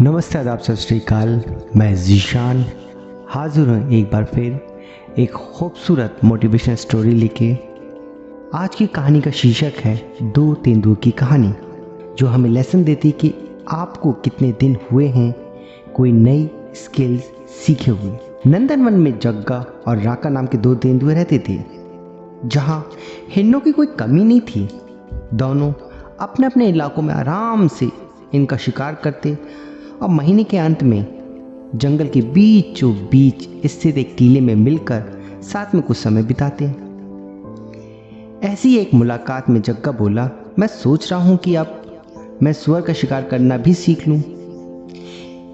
नमस्ते, आदाब, सत श्री अकाल। मैं जीशान हाजिर हूँ एक बार फिर एक खूबसूरत मोटिवेशन स्टोरी लेके। आज की कहानी का शीर्षक है दो तेंदुओं की कहानी, जो हमें लेसन देती कि आपको कितने दिन हुए हैं कोई नई स्किल्स सीखे हुए। नंदनवन में जग्गा और राका नाम के दो तेंदुए रहते थे, जहाँ हिरणों की कोई कमी नहीं थी। दोनों अपने अपने इलाकों में आराम से इनका शिकार करते और महीने के अंत में जंगल के बीचों बीच स्थित एक टीले में मिलकर साथ में कुछ समय बिताते। ऐसी एक मुलाकात में जग्गा बोला, मैं सोच रहा हूं कि अब मैं सुअर का शिकार करना भी सीख लूं।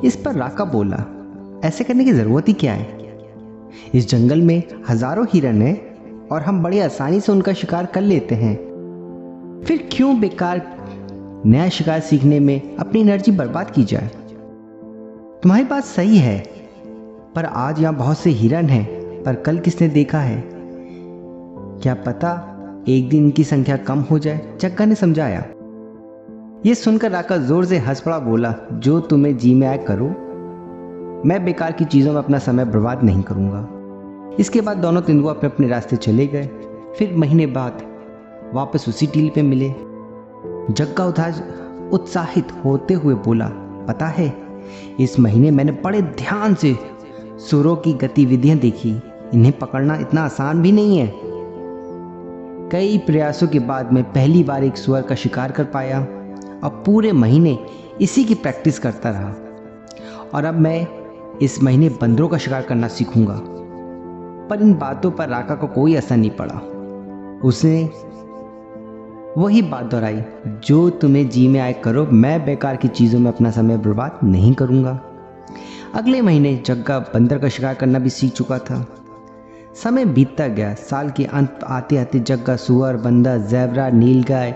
इस पर राका बोला, ऐसे करने की जरूरत ही क्या है? इस जंगल में हजारों हिरन हैं और हम बड़ी आसानी से उनका शिकार कर लेते हैं। फिर क्यों बेकार नया शिकार सीखने में अपनी एनर्जी बर्बाद की जाए? तुम्हारी बात सही है, पर आज यहाँ बहुत से हिरन हैं, पर कल किसने देखा है? क्या पता एक दिन इनकी संख्या कम हो जाए, जग्गा ने समझाया। यह सुनकर राका जोर से हंस पड़ा, बोला, जो तुम्हें जी में आए करो, मैं बेकार की चीजों में अपना समय बर्बाद नहीं करूंगा। इसके बाद दोनों तेंदुआ अपने अपने रास्ते चले गए। फिर महीने बाद वापस उसी टीले पे मिले। जग्गा उत्साहित होते हुए बोला, पता है, इस महीने मैंने बड़े ध्यान से सुअरों की गतिविधियां देखी। इन्हें पकड़ना इतना आसान भी नहीं है। कई प्रयासों के बाद मैं पहली बार एक सुअर का शिकार कर पाया और पूरे महीने इसी की प्रैक्टिस करता रहा। और अब मैं इस महीने बंदरों का शिकार करना सीखूंगा। पर इन बातों पर राका को कोई असर नहीं पड़ा। उसने वही बात दोहराई, जो तुम्हें जी में आए करो, मैं बेकार की चीज़ों में अपना समय बर्बाद नहीं करूंगा। अगले महीने जग्गा बंदर का शिकार करना भी सीख चुका था। समय बीतता गया। साल के अंत आते आते जग्गा सुअर, बंदर, ज़ेब्रा, नीलगाय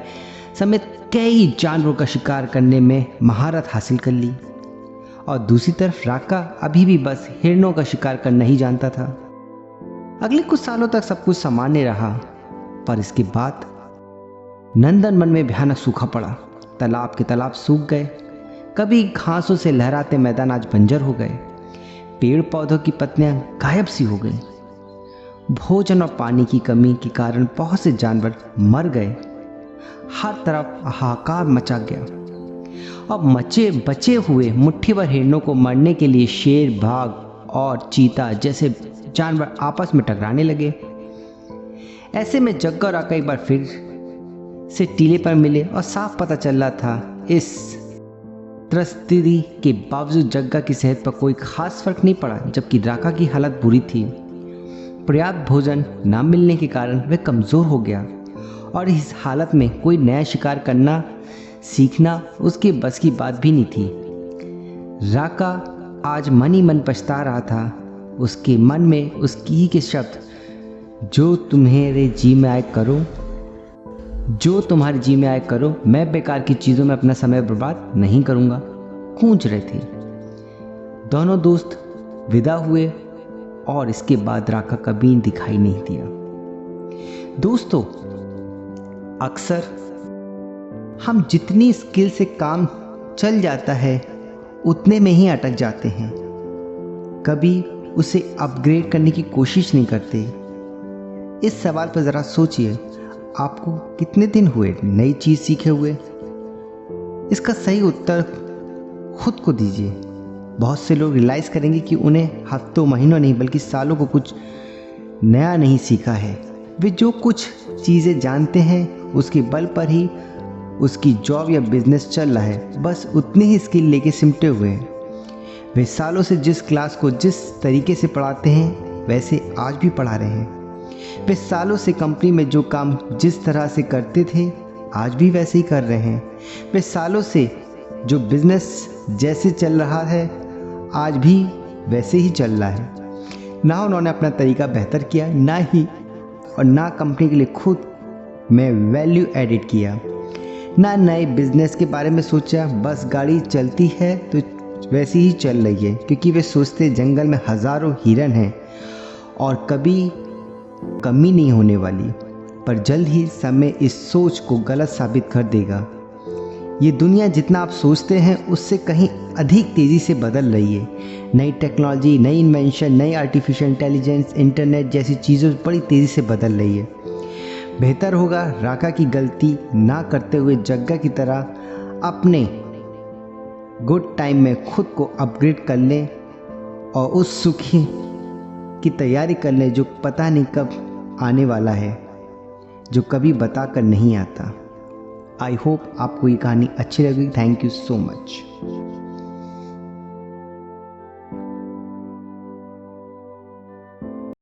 समेत कई जानवरों का शिकार करने में महारत हासिल कर ली। और दूसरी तरफ राका अभी भी बस हिरणों का शिकार करना ही जानता था। अगले कुछ सालों तक सब कुछ सामान्य रहा, पर इसके बाद नंदनवन में भयानक सूखा पड़ा। तालाब के तालाब सूख गए। कभी घासों से लहराते मैदान आज बंजर हो गए। पेड़ पौधों की पत्तियां गायब सी हो गई। भोजन और पानी की कमी के कारण बहुत से जानवर मर गए। हर तरफ हाहाकार मचा गया। अब बचे हुए मुट्ठी भर हिरणों को मरने के लिए शेर, बाघ और चीता जैसे जानवर आपस में टकराने लगे। ऐसे में जग्गा और राका एक बार फिर से टीले पर मिले और साफ पता चल रहा था, इस त्रस्ती के बावजूद जग्गा की सेहत पर कोई खास फर्क नहीं पड़ा, जबकि राका की हालत बुरी थी। पर्याप्त भोजन न मिलने के कारण वह कमज़ोर हो गया और इस हालत में कोई नया शिकार करना सीखना उसके बस की बात भी नहीं थी। राका आज मन ही मन पछता रहा था। उसके मन में उसकी ही के शब्द, जो तुम्हारे जी में आए करो, जो तुम्हारे जी में आए करो, मैं बेकार की चीज़ों में अपना समय बर्बाद नहीं करूंगा, गूंज रहे थे। दोनों दोस्त विदा हुए और इसके बाद राका कभी दिखाई नहीं दिया। दोस्तों, अक्सर हम जितनी स्किल से काम चल जाता है उतने में ही अटक जाते हैं, कभी उसे अपग्रेड करने की कोशिश नहीं करते। इस सवाल पर ज़रा सोचिए, आपको कितने दिन हुए नई चीज़ सीखे हुए? इसका सही उत्तर खुद को दीजिए। बहुत से लोग रियलाइज़ करेंगे कि उन्हें हफ्तों, महीनों नहीं बल्कि सालों को कुछ नया नहीं सीखा है। वे जो कुछ चीज़ें जानते हैं उसके बल पर ही उसकी जॉब या बिजनेस चल रहा है, बस उतनी ही स्किल लेके सिमटे हुए हैं। वे सालों से जिस क्लास को जिस तरीके से पढ़ाते हैं वैसे आज भी पढ़ा रहे हैं। वे सालों से कंपनी में जो काम जिस तरह से करते थे आज भी वैसे ही कर रहे हैं। वे सालों से जो बिजनेस जैसे चल रहा है आज भी वैसे ही चल रहा है। ना उन्होंने अपना तरीका बेहतर किया, ना कंपनी के लिए खुद में वैल्यू एडिट किया, ना नए बिजनेस के बारे में सोचा। बस गाड़ी चलती है तो वैसी ही चल रही है, क्योंकि वे सोचते जंगल में हज़ारों हिरन हैं और कभी कमी नहीं होने वाली। पर जल्द ही समय इस सोच को गलत साबित कर देगा। ये दुनिया जितना आप सोचते हैं उससे कहीं अधिक तेज़ी से बदल रही है। नई टेक्नोलॉजी, नई इन्वेंशन, नई आर्टिफिशियल इंटेलिजेंस, इंटरनेट जैसी चीज़ों बड़ी तेज़ी से बदल रही है। बेहतर होगा राका की गलती ना करते हुए जग्गा की तरह अपने गुड टाइम में खुद को अपग्रेड कर लें और उस सुख की तैयारी कर लें जो पता नहीं कब आने वाला है, जो कभी बता कर नहीं आता। आई होप आपको ये कहानी अच्छी लगी। Thank you so much.